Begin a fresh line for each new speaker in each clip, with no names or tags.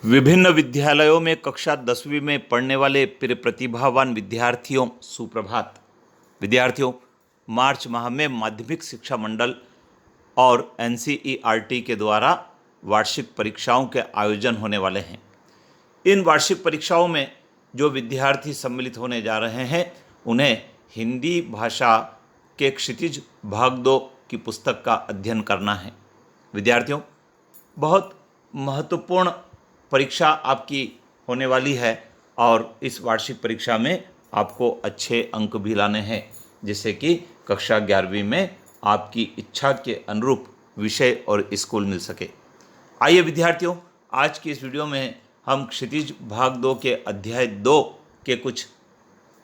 विभिन्न विद्यालयों में कक्षा 10वीं में पढ़ने वाले प्रिय प्रतिभावान विद्यार्थियों सुप्रभात। विद्यार्थियों, मार्च माह में माध्यमिक शिक्षा मंडल और एनसीईआरटी के द्वारा वार्षिक परीक्षाओं के आयोजन होने वाले हैं। इन वार्षिक परीक्षाओं में जो विद्यार्थी सम्मिलित होने जा रहे हैं उन्हें हिंदी भाषा के क्षितिज भाग 2 की पुस्तक का अध्ययन करना है। विद्यार्थियों, बहुत महत्वपूर्ण परीक्षा आपकी होने वाली है और इस वार्षिक परीक्षा में आपको अच्छे अंक भी लाने हैं, जिससे कि कक्षा 11वीं में आपकी इच्छा के अनुरूप विषय और स्कूल मिल सके। आइए विद्यार्थियों, आज की इस वीडियो में हम क्षितिज भाग 2 के अध्याय 2 के कुछ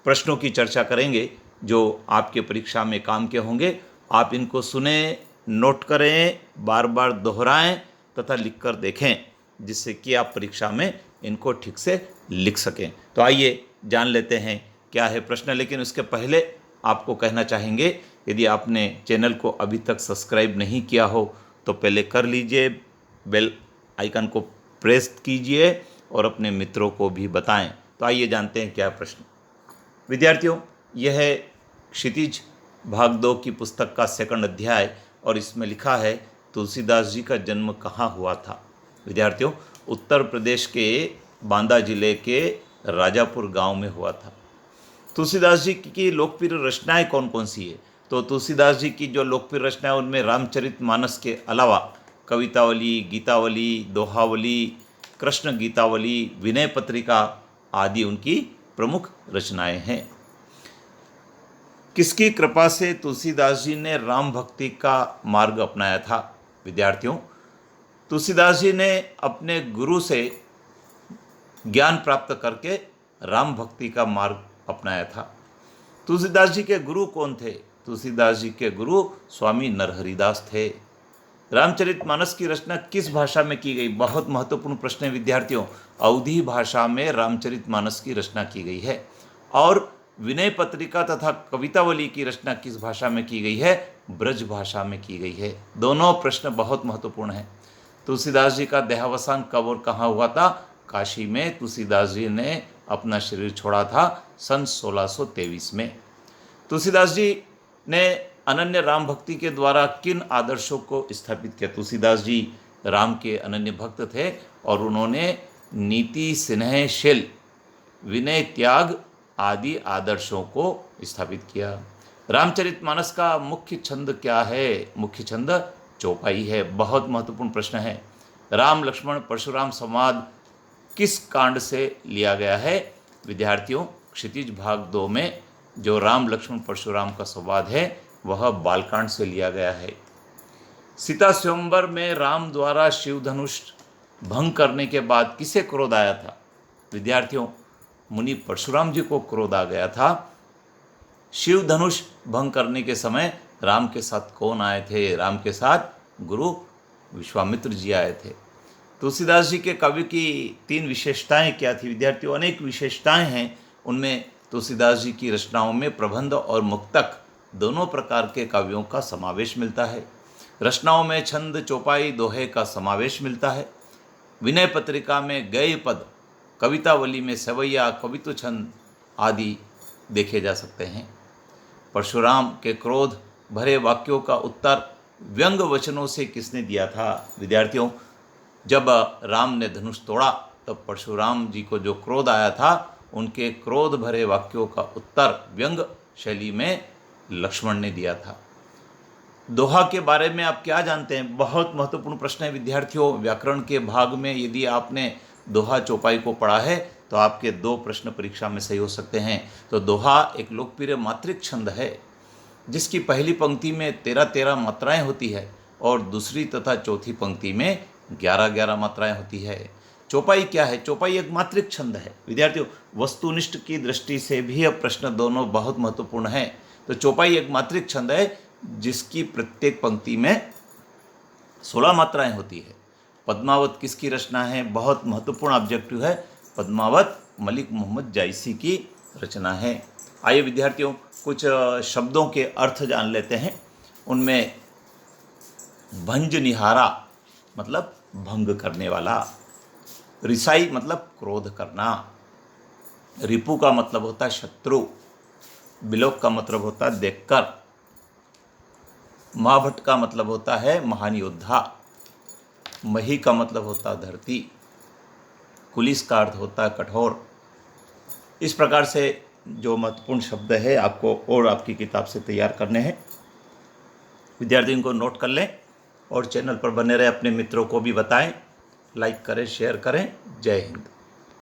प्रश्नों की चर्चा करेंगे जो आपके परीक्षा में काम के होंगे। आप इनको सुने, नोट करें, बार बार दोहराएं तथा लिखकर देखें, जिससे कि आप परीक्षा में इनको ठीक से लिख सकें। तो आइए जान लेते हैं क्या है प्रश्न। लेकिन उसके पहले आपको कहना चाहेंगे, यदि आपने चैनल को अभी तक सब्सक्राइब नहीं किया हो तो पहले कर लीजिए, बेल आइकन को प्रेस कीजिए और अपने मित्रों को भी बताएं। तो आइए जानते हैं क्या प्रश्न। विद्यार्थियों, यह है क्षितिज भाग 2 की पुस्तक का सेकंड अध्याय और इसमें लिखा है तुलसीदास जी का जन्म कहाँ हुआ था। विद्यार्थियों, उत्तर प्रदेश के बांदा जिले के राजापुर गांव में हुआ था। तुलसीदास जी की लोकप्रिय रचनाएं कौन कौन सी है? तो तुलसीदास जी की जो लोकप्रिय रचनाएं उनमें रामचरितमानस के अलावा कवितावली, गीतावली, दोहावली, कृष्ण गीतावली, विनय पत्रिका आदि उनकी प्रमुख रचनाएं हैं। किसकी कृपा से तुलसीदास जी ने राम भक्ति का मार्ग अपनाया था? विद्यार्थियों, तुलसीदास जी ने अपने गुरु से ज्ञान प्राप्त करके राम भक्ति का मार्ग अपनाया था। तुलसीदास जी के गुरु कौन थे? तुलसीदास जी के गुरु स्वामी नरहरिदास थे। रामचरितमानस की रचना किस भाषा में की गई? बहुत महत्वपूर्ण प्रश्न है विद्यार्थियों। अवधी भाषा में रामचरितमानस की रचना की गई है। और विनय पत्रिका तथा कवितावली की रचना किस भाषा में की गई है? ब्रज भाषा में की गई है। दोनों प्रश्न बहुत महत्वपूर्ण हैं। तुलसीदास जी का देहावसान कब और कहाँ हुआ था? काशी में तुलसीदास जी ने अपना शरीर छोड़ा था सन 1623 में। तुलसीदास जी ने अनन्य राम भक्ति के द्वारा किन आदर्शों को स्थापित किया? तुलसीदास जी राम के अनन्य भक्त थे और उन्होंने नीति, स्नेहशील, विनय, त्याग आदि आदर्शों को स्थापित किया। रामचरितमानस का मुख्य छंद क्या है? मुख्य छंद चौपाई है। बहुत महत्वपूर्ण प्रश्न है। राम लक्ष्मण परशुराम संवाद किस कांड से लिया गया है? विद्यार्थियों, क्षितिज भाग 2 में जो राम लक्ष्मण परशुराम का संवाद है वह बालकांड से लिया गया है। सीता स्वयंवर में राम द्वारा शिव धनुष भंग करने के बाद किसे क्रोध आया था? विद्यार्थियों, मुनि परशुराम जी को क्रोध आ गया था। शिव धनुष भंग करने के समय राम के साथ कौन आए थे? राम के साथ गुरु विश्वामित्र जी आए थे। तुलसीदास जी के काव्य की 3 विशेषताएं क्या थी? विद्यार्थियों, अनेक विशेषताएं हैं। उनमें तुलसीदास जी की रचनाओं में प्रबंध और मुक्तक दोनों प्रकार के काव्यों का समावेश मिलता है। रचनाओं में छंद, चौपाई, दोहे का समावेश मिलता है। विनय पत्रिका में गय पद, कवितावली में सवैया, कवित्व छंद आदि देखे जा सकते हैं। परशुराम के क्रोध भरे वाक्यों का उत्तर व्यंग वचनों से किसने दिया था? विद्यार्थियों, जब राम ने धनुष तोड़ा तब परशुराम जी को जो क्रोध आया था उनके क्रोध भरे वाक्यों का उत्तर व्यंग शैली में लक्ष्मण ने दिया था। दोहा के बारे में आप क्या जानते हैं? बहुत महत्वपूर्ण प्रश्न है विद्यार्थियों। व्याकरण के भाग में यदि आपने दोहा चौपाई को पढ़ा है तो आपके 2 प्रश्न परीक्षा में सही हो सकते हैं। तो दोहा एक लोकप्रिय मात्रिक छंद है जिसकी पहली पंक्ति में 13-13 मात्राएं होती है और दूसरी तथा चौथी पंक्ति में 11-11 मात्राएं होती है। चौपाई क्या है? चौपाई एक मात्रिक छंद है। विद्यार्थियों, वस्तुनिष्ठ की दृष्टि से भी अब प्रश्न दोनों बहुत महत्वपूर्ण हैं। तो चौपाई एक मात्रिक छंद है जिसकी प्रत्येक पंक्ति में 16 मात्राएं होती है। पद्मावत किसकी रचना है? बहुत महत्वपूर्ण ऑब्जेक्टिव है। पद्मावत मलिक मोहम्मद जायसी की रचना है। आइए विद्यार्थियों, कुछ शब्दों के अर्थ जान लेते हैं। उनमें भंजनिहारा मतलब भंग करने वाला, रिसाई मतलब क्रोध करना। रिपु का मतलब होता है शत्रु। बिलोक का मतलब होता है देखकर। महाभट्ट का मतलब होता है महान योद्धा। मही का मतलब होता है धरती। कुलिस का अर्थ होता है कठोर। इस प्रकार से जो महत्वपूर्ण शब्द है आपको और आपकी किताब से तैयार करने हैं। विद्यार्थियों को नोट कर लें और चैनल पर बने रहे, अपने मित्रों को भी बताएं, लाइक करें, शेयर करें। जय हिंद।